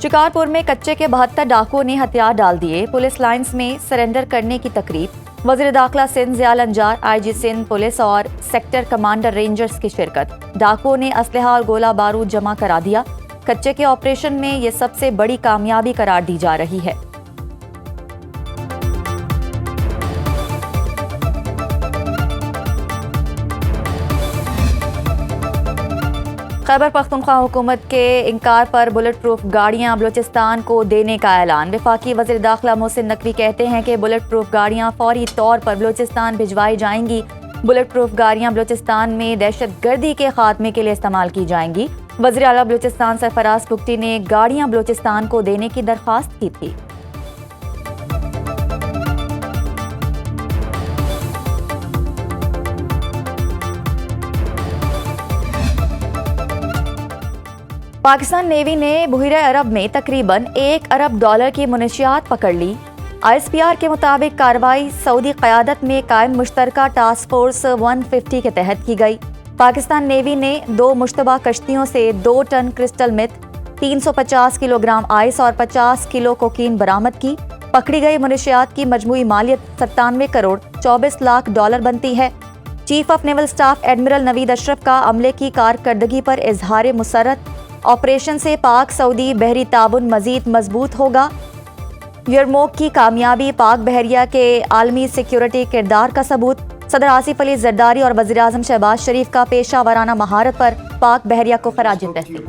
शिकारपुर में कच्चे के 72 डाकुओं ने हथियार डाल दिए, पुलिस लाइंस में सरेंडर करने की तकरीब। वज़ीर दाखिला सिंध ज़ियाल अंजार, आईजी सिंध पुलिस और सेक्टर कमांडर रेंजर्स की शिरकत। डाकुओं ने असलहा और गोला बारूद जमा करा दिया। कच्चे के ऑपरेशन में ये सबसे बड़ी कामयाबी करार दी जा रही है। खैबर पख्तूनख्वा हुकूमत के इनकार पर बुलेट प्रूफ गाड़ियां बलूचिस्तान को देने का ऐलान। वफाकी वज़ीर दाखिला मोहसिन नकवी कहते हैं कि बुलेट प्रूफ गाड़ियां फौरी तौर पर बलूचिस्तान भिजवाई जाएंगी। बुलेट प्रूफ गाड़ियां बलूचिस्तान में दहशतगर्दी के खात्मे के लिए इस्तेमाल की जाएंगी। वज़ीर आला बलूचिस्तान सरफराज बुगटी ने गाड़ियां बलूचिस्तान को देने की दरख्वास्त की थी। पाकिस्तान नेवी ने बहरीन अरब में तकरीबन $1 अरब की मुनशियात पकड़ ली। ISPR के मुताबिक कार्रवाई सऊदी क़यादत में कायम मुश्तरका टास्क फोर्स 150 के तहत की गई। पाकिस्तान नेवी ने 2 मुश्तबा कश्तियों से 2 ton crystal meth, 350 kilogram ice और 50 किलो कोकीन बरामद की। पकड़ी गई मुनशियात की मजमूई मालियत 97 करोड़ 24 लाख डॉलर बनती है। Chief of naval staff admiral Naveed Ashraf का अमले की कारकर्दगी पर इजहार मुसर्रत। ऑपरेशन से पाक सऊदी बहरी ताउन मजीद मजबूत होगा। यरमोक की कामयाबी पाक बहरिया के आलमी सिक्योरिटी किरदार का सबूत। सदर आसिफ अली जरदारी और वज़ीर आज़म शहबाज शरीफ का पेशा वराना महारत पर पाक बहरिया को खराज तहसीन।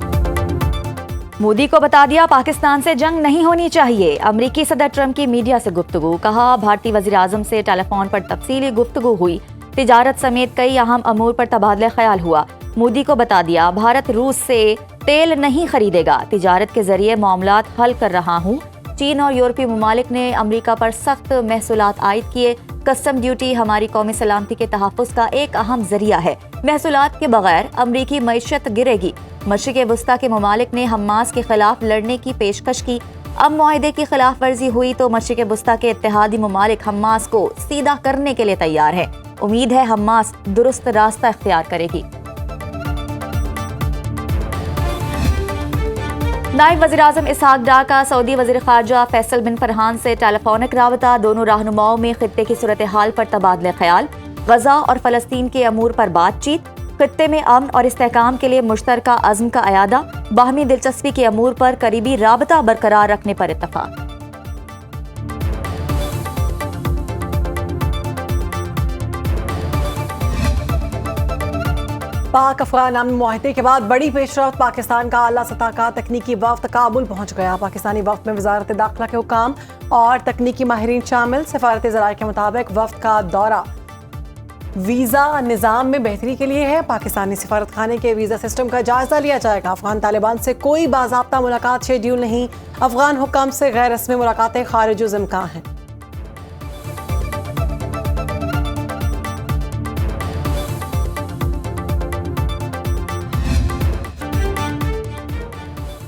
मोदी को बता दिया पाकिस्तान से जंग नहीं होनी चाहिए। अमरीकी सदर ट्रंप की मीडिया से गुफ्तगू। कहा भारतीय वज़ीर आज़म से टेलीफोन पर तफसीली गुफ्तगू हुई। तिजारत समेत कई अहम अमूर पर तबादला ख्याल हुआ। मोदी को बता दिया भारत रूस से तेल नहीं खरीदेगा, तिजारत के जरिए मामलात हल कर रहा हूँ। चीन और यूरोपीय ममालिक ने अमरीका पर सख्त महसूलात आयद किए। कस्टम ड्यूटी हमारी कौमी सलामती के तहफ़्फ़ुज़ का एक अहम जरिया है। महसूलात के बगैर अमरीकी मईशत गिरेगी। मशरिक़ वस्ता के ममालिक ने हमास के खिलाफ लड़ने की पेशकश की। अब मुआहदे की खिलाफ वर्जी हुई तो मशरिक़ वस्ता के इत्तेहादी ममालिक हमास को सीधा करने के लिए तैयार है। उम्मीद है हमास दुरुस्त रास्ता इख्तियार करेगी। नायब वज़ीर आज़म इसहाक डार का सऊदी वज़ीर ख़ारजा फैसल बिन फरहान से टेलीफोनिक राबता। दोनों रहनुमाओं में खित्ते की सूरत हाल पर तबादला ख्याल। गज़ा और फ़लस्तीन के अमूर पर बातचीत। खित्ते में अमन और इस्तेहकाम के लिए मुश्तरका अज़्म का अयादा। बाहमी दिलचस्पी के अमूर पर करीबी राबता बरकरार रखने पर इत्तफ़ाक़। पाक अफगान अमन मुआहदे के बाद बड़ी पेशरफ्त। पाकिस्तान का आला सतह का तकनीकी वफ्द काबुल पहुंच गया। पाकिस्तानी वफ्द में वजारत दाखिला के हुकाम और तकनीकी माहिरीन शामिल। सफारती ज़राए के मुताबिक वफ्द का दौरा वीज़ा निज़ाम में बेहतरी के लिए है। पाकिस्तानी सफारत खाने के वीज़ा सिस्टम का जायजा लिया जाएगा। अफगान तालिबान से कोई बाज़ाब्ता मुलाकात शेड्यूल नहीं। अफगान हुक्म से गैर रस्मी मुलाकातें खारिज इम्कान हैं।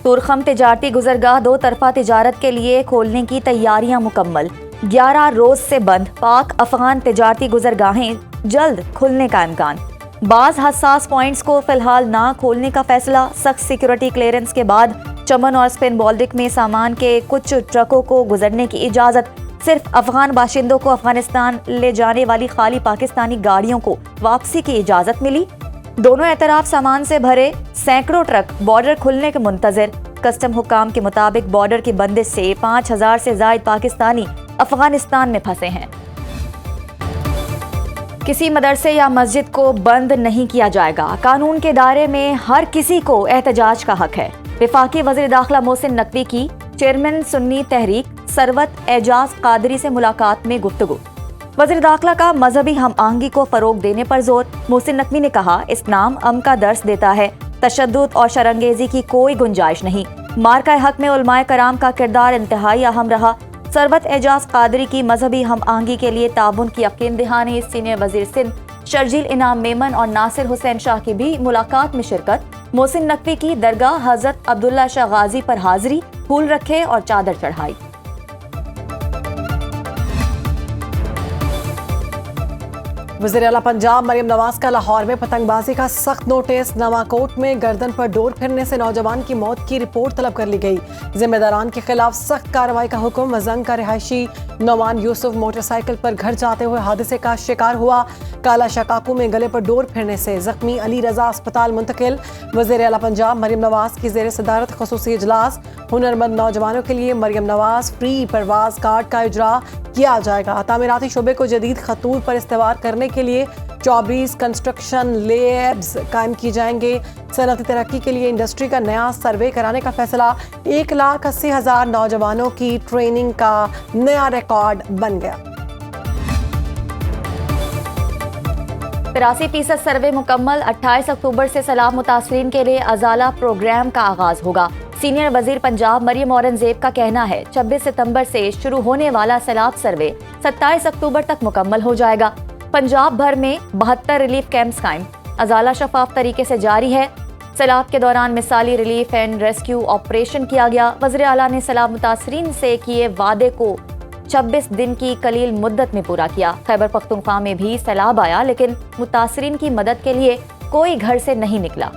तुरखम तिजारती गुजरगाह 2 तरफा तिजारत के लिए खोलने की तैयारियां मुकम्मल। 11 रोज से बंद पाक अफगान तिजारती गुजरगाहें जल्द खुलने का इम्कान। बाज़ हसास पॉइंट्स को फिलहाल ना खोलने का फैसला। सख्त सिक्योरिटी क्लियरेंस के बाद चमन और स्पेन बॉल्टिक में सामान के कुछ ट्रकों को गुजरने की इजाज़त। सिर्फ अफगान बाशिंदों को अफगानिस्तान ले जाने वाली खाली पाकिस्तानी गाड़ियों को वापसी की इजाज़त मिली। दोनों एतराफ सामान से भरे सैकड़ों ट्रक बॉर्डर खुलने के मुंतजर। कस्टम हुकाम के मुताबिक बॉर्डर की बंदिश से 5000 से ज्यादा पाकिस्तानी अफगानिस्तान में फंसे हैं। किसी मदरसे या मस्जिद को बंद नहीं किया जाएगा। कानून के दायरे में हर किसी को एहतजाज का हक है। वफाकी वज़ीर दाखिला मोहसिन नकवी की चेयरमैन सुन्नी तहरीक सरवत एजाज कादरी से मुलाकात में गुफ्तगू। वज़ीर दाखिला का मजहबी हम आहंगी को फरोग देने पर जोर। मोहसिन नकवी ने कहा इस्लाम अमन का दर्स देता है, तशद्दुद और शरंगेजी की कोई गुंजाइश नहीं। मार्का हक में उलमाए कराम का किरदार इंतहाई अहम रहा। सरवत एजाज कादरी की मजहबी हम आहंगी के लिए ताउन की यकीन दहानी। सीनियर वज़ीर सिंध शर्जील इनाम मेमन और नासिर हुसैन शाह की भी मुलाकात में शिरकत। मोहसिन नकवी की दरगाह हजरत अब्दुल्ला शाह गाजी पर हाजिरी, फूल रखे और चादर चढ़ाई। वज़ीर आला पंजाब मरियम नवाज का लाहौर में पतंगबाजी का सख्त नोटिस। नवाकोट में गर्दन पर डोर फिरने से नौजवान की मौत की रिपोर्ट तलब कर ली गई। जिम्मेदारान के खिलाफ सख्त कार्रवाई का हुक्म। वजंग का रिहायशी नौमान यूसुफ मोटरसाइकिल पर घर जाते हुए हादसे का शिकार हुआ। काला शकाकू में गले पर डोर फिरने से जख्मी अली रजा अस्पताल मुंतकिल। वज़ीर आला पंजाब मरियम नवाज की ज़ेर सदारत ख़ुसूसी इजलास। हुनरमंद नौजवानों के लिए मरियम नवाज फ्री परवाज कार्ड का इजरा किया जाएगा। तामीराती शोबे को जदीद खतूत पर इस्तेमाल करने के लिए 24 कंस्ट्रक्शन लैब्स कायम की जाएंगे। सनअती तरक्की के लिए इंडस्ट्री का नया सर्वे कराने का फैसला। 1,80,000 नौजवानों की ट्रेनिंग का नया रिकॉर्ड बन गया। 83% सर्वे मुकम्मल। 28 अक्टूबर से सैलाब मुतासरीन के लिए अजाला प्रोग्राम का आगाज होगा। सीनियर वजीर पंजाब मरियम औरंगजेब का कहना है 26 सितंबर से शुरू होने वाला सैलाब सर्वे 27 अक्टूबर तक मुकम्मल हो जाएगा। पंजाब भर में 72 रिलीफ कैंप्स कायम। अजाला शफाफ तरीके से जारी है। सैलाब के दौरान मिसाली रिलीफ एंड रेस्क्यू ऑपरेशन किया गया। वज़ीर आला ने सैलाब मुतासरीन से किए वादे को 26 दिन की कलील मुद्दत में पूरा किया। खैबर पख्तूनख्वा में भी सैलाब आया, लेकिन मुतासरीन की मदद के लिए कोई घर से नहीं निकला।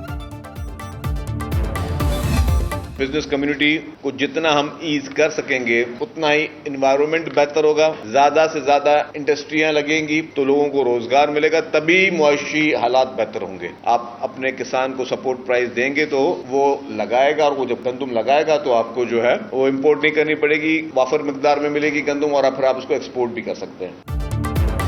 बिजनेस कम्युनिटी को जितना हम ईज कर सकेंगे उतना ही इन्वायरमेंट बेहतर होगा। ज्यादा से ज्यादा इंडस्ट्रियां लगेंगी तो लोगों को रोजगार मिलेगा, तभी मुआशी हालात बेहतर होंगे। आप अपने किसान को सपोर्ट प्राइस देंगे तो वो लगाएगा, और वो जब गंदम लगाएगा तो आपको जो है वो इम्पोर्ट नहीं करनी पड़ेगी, वाफर मिकदार में मिलेगी गंदम, और फिर आप उसको एक्सपोर्ट भी कर सकते हैं।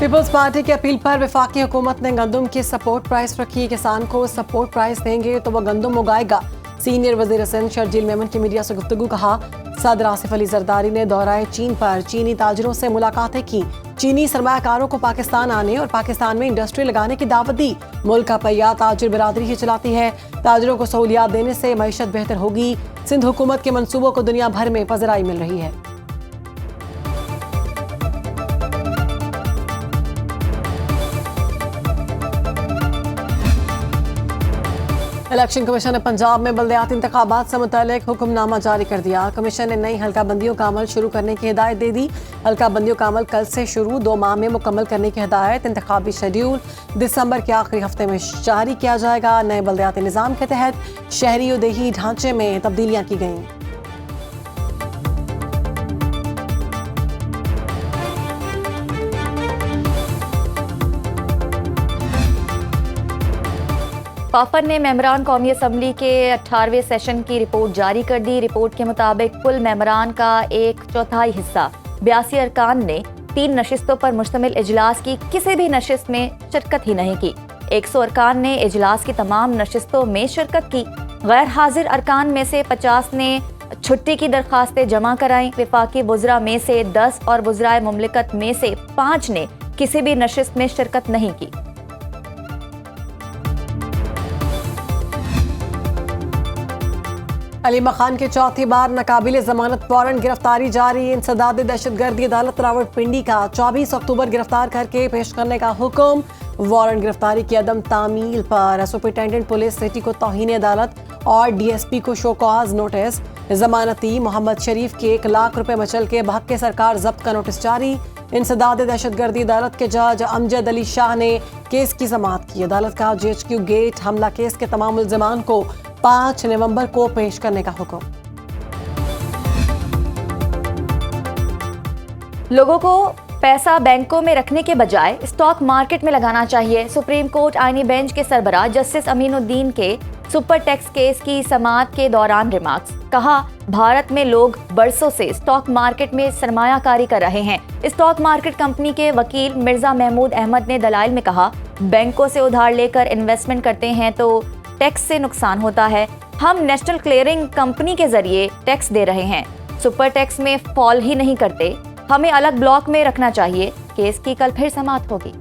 पीपल्स पार्टी की अपील पर वफाकी हुकूमत ने गंदम की सपोर्ट प्राइस रखी। किसान को सपोर्ट प्राइस देंगे तो वह गंदम उगाएगा। सीनियर वजीर सिंध शर्जील मेमन की मीडिया से गुफ्तगू। कहा, सदर आसिफ अली जरदारी ने दौराए चीन पर चीनी ताजरों से मुलाकातें की। चीनी सरमायाकारों को पाकिस्तान आने और पाकिस्तान में इंडस्ट्री लगाने की दावत दी। मुल्क का पहिया ताजिर बिरादरी ही चलाती है। ताजरों को सहूलियात देने से मईशत बेहतर होगी। सिंध हुकूमत के मंसूबों को दुनिया भर में पजराई मिल रही है। इलेक्शन कमीशन ने पंजाब में बल्दियाती इंतखाबात से मुतालिक हुक्मनामा जारी कर दिया। कमीशन ने नई हल्का बंदियों का अमल शुरू करने की हिदायत दे दी। हल्का बंदियों का अमल कल से शुरू 2 माह में मुकम्मल करने की हिदायत। इंतखाबी शेड्यूल दिसंबर के आखिरी हफ्ते में जारी किया जाएगा। नए बल्दियाती निज़ाम के तहत शहरी और देही ढांचे में तब्दीलियाँ की गईं। पाफर ने मेंबरान कौमी असम्बली के 18वें सेशन की रिपोर्ट जारी कर दी। रिपोर्ट के मुताबिक कुल मेंबरान का 1/4 हिस्सा 82 अरकान ने 3 नशिस्तों पर मुश्तमिल इजलास की किसी भी नशिस्त में शिरकत ही नहीं की। 100 अरकान ने इजलास की तमाम नशिस्तों में शिरकत की। गैर हाजिर अरकान में से 50 ने छुट्टी की दरखास्तें जमा कराईं। वफाकी वुज़रा में से 10 और वुज़राए मुमलिकत में से 5 ने किसी भी नशिस्त में शिरकत नहीं की। अलीमा खान की चौथी बार नाकाबिले जमानत वारंट गिरफ्तारी जारी। इंसदाद दहशतगर्दी अदालत रावलपिंडी का 24 अक्टूबर गिरफ्तार करके पेश करने का हुक्म। वारंट गिरफ्तारी की अदम तामील पर सुपरिटेंडेंट पुलिस सिटी को तौहीन अदालत और डीएसपी को शोकॉज नोटिस। जमानती मोहम्मद शरीफ के 1 लाख रुपए मचल के बहक सरकार जब्त का नोटिस जारी। इंसदाद दहशतगर्दी अदालत के जज अमजद अली शाह ने केस की समाअत की। अदालत का GHQ गेट हमला केस के तमाम मुल्ज़िमान को 5 नवंबर को पेश करने का हुक्म। लोगों को पैसा बैंकों में रखने के बजाय स्टॉक मार्केट में लगाना चाहिए। सुप्रीम कोर्ट आईनी बेंच के सरबराह जस्टिस अमीनुद्दीन के सुपर टैक्स केस की समाअत के दौरान रिमार्क्स। कहा, भारत में लोग बरसों से स्टॉक मार्केट में सरमायाकारी कर रहे हैं। स्टॉक मार्केट कंपनी के वकील मिर्जा महमूद अहमद ने दलाइल में कहा, बैंकों से उधार लेकर इन्वेस्टमेंट करते हैं तो टैक्स से नुकसान होता है। हम नेशनल क्लियरिंग कंपनी के जरिए टैक्स दे रहे हैं, सुपर टैक्स में फॉल ही नहीं करते। हमें अलग ब्लॉक में रखना चाहिए। केस की कल फिर समाअत होगी।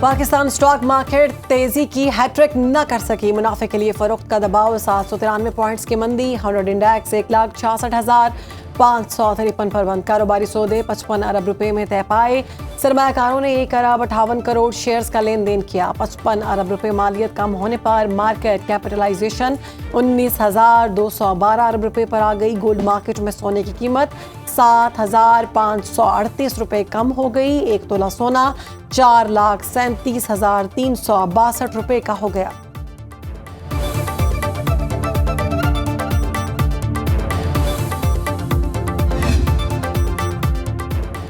पाकिस्तान स्टॉक मार्केट तेजी की हैट्रिक न कर सकी। मुनाफे के लिए फरोख्त का दबाव। 793 पॉइंट्स की मंदी। 100 इंडेक्स 1,66,000 553 पर बंद। कारोबारी सौदे 55 अरब रुपए में तय पाए। सरमायाकारों ने 1 अरब 58 करोड़ शेयर्स का लेन देन किया। 55 अरब रुपए मालियत कम होने पर मार्केट कैपिटलाइजेशन 19,212 अरब रुपए पर आ गई। गोल्ड मार्केट में सोने की कीमत 7,538 रुपए कम हो गई। 1 तोला सोना 4,37,362 रुपए का हो गया।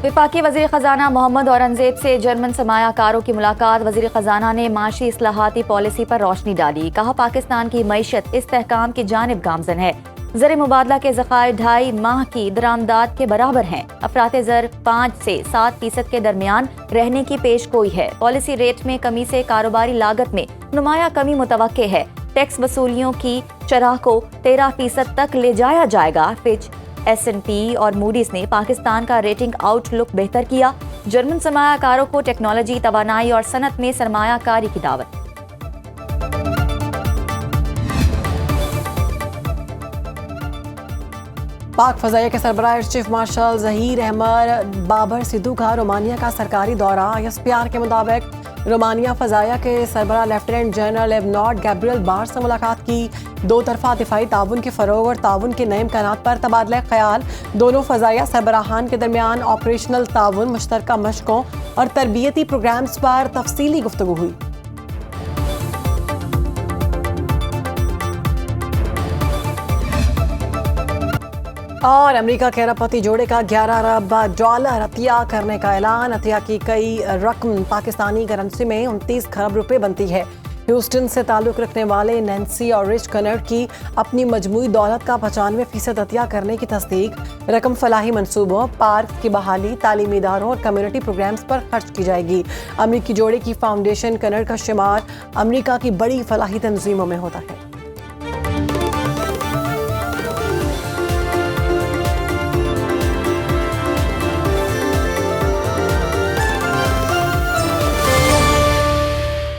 वफाकी वज़ीर ख़जाना मोहम्मद औरंगज़ेब से जर्मन सरमायाकारों की मुलाकात। वज़ीर ख़जाना ने माशी इस्लाहाती पॉलिसी पर रोशनी डाली। कहा पाकिस्तान की मईशत इस्तेहकाम की जानिब गामजन है। ज़र मुबादला के ज़खायर 2.5 माह की दरामदात के बराबर हैं। अफरात ज़र 5 से 7% के दरमियान रहने की पेश गोई है। पॉलिसी रेट में कमी से कारोबारी लागत में नुमाया कमी मुतवक्के है। टैक्स वसूलियों की शरह को 13% तक ले जाया जाएगा। फिच, S&P और मूडीज ने पाकिस्तान का रेटिंग आउटलुक बेहतर किया। जर्मन सरमायाकारों को टेक्नोलॉजी, तवानाई और सनत में सरमायाकारी की दावत। पाक फजाइया के सरबराह चीफ मार्शल ज़हीर अहमद बाबर सिद्धू का रोमानिया का सरकारी दौरा। SPR के मुताबिक रोमानिया फजाइया के सरबराह लेफ्टिनेंट जनरल एबनॉट गैब्रियल बार से मुलाकात की। 2 तरफा दिफाई ताउन के फ़रोग और ताउन के नए इम्कानात पर तबादला ख्याल। दोनों फजाइया सरबराहान के दरमियान ऑपरेशनल ताउन, मुश्तरका मशकों और तरबियती प्रोग्राम्स पर तफसीली गुफ्तगू हुई। और अमेरिका के अरबपति जोड़े का 11 अरब डॉलर अतिया करने का ऐलान। अतिया की कई रकम पाकिस्तानी करेंसी में 29 खरब रुपए बनती है। ह्यूस्टन से ताल्लुक़ रखने वाले नैन्सी और रिच कनर्ड की अपनी मजमूई दौलत का 95% अतिया करने की तस्दीक। रकम फलाही मंसूबों, पार्क की बहाली, तालीमी इदारों और कम्युनिटी प्रोग्राम्स पर खर्च की जाएगी। अमेरिकी जोड़े की फाउंडेशन कनर्ड का शुमार अमेरिका की बड़ी फलाही तंजीमों में होता है।